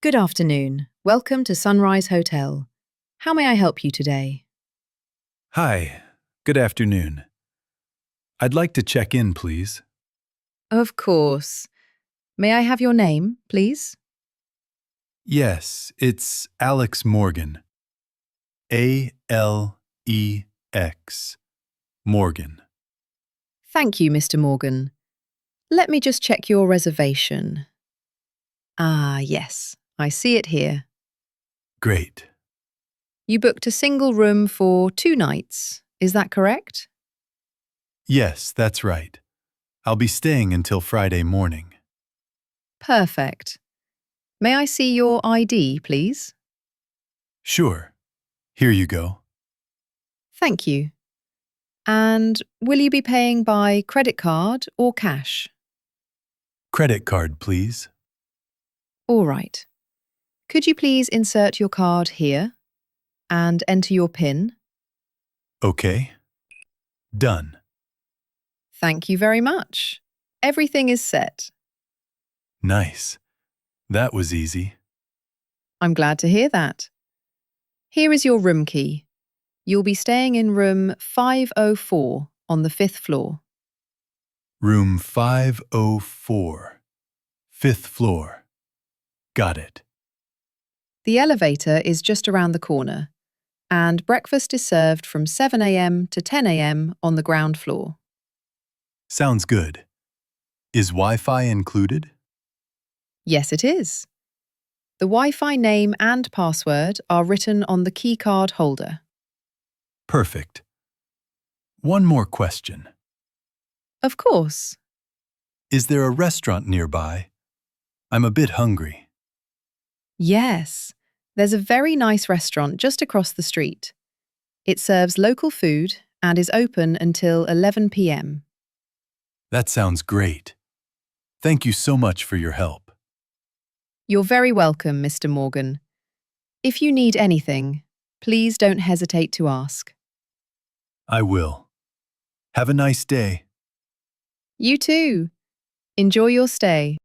Good afternoon. Welcome to Sunrise Hotel. How may I help you today? Hi, good afternoon. I'd like to check in, please. Of course. May I have your name, please? Yes, it's Alex Morgan. A-L-E-X. Morgan. Thank you, Mr. Morgan. Let me just check your reservation. Ah, yes, I see it here. Great. You booked a single room for 2 nights. Is that correct? Yes, that's right. I'll be staying until Friday morning. Perfect. May I see your ID, please? Sure. Here you go. Thank you. And will you be paying by credit card or cash? Credit card, please. All right. Could you please insert your card here and enter your PIN? Okay. Done. Thank you very much. Everything is set. Nice. That was easy. I'm glad to hear that. Here is your room key. You'll be staying in room 504 on the 5th floor. Room 504. 5th floor. Got it. The elevator is just around the corner, and breakfast is served from 7 a.m. to 10 a.m. on the ground floor. Sounds good. Is Wi-Fi included? Yes, it is. The Wi-Fi name and password are written on the keycard holder. Perfect. One more question. Of course. Is there a restaurant nearby? I'm a bit hungry. Yes, there's a very nice restaurant just across the street. It serves local food and is open until 11 p.m. That sounds great. Thank you so much for your help. You're very welcome, Mr. Morgan. If you need anything, please don't hesitate to ask. I will. Have a nice day. You too. Enjoy your stay.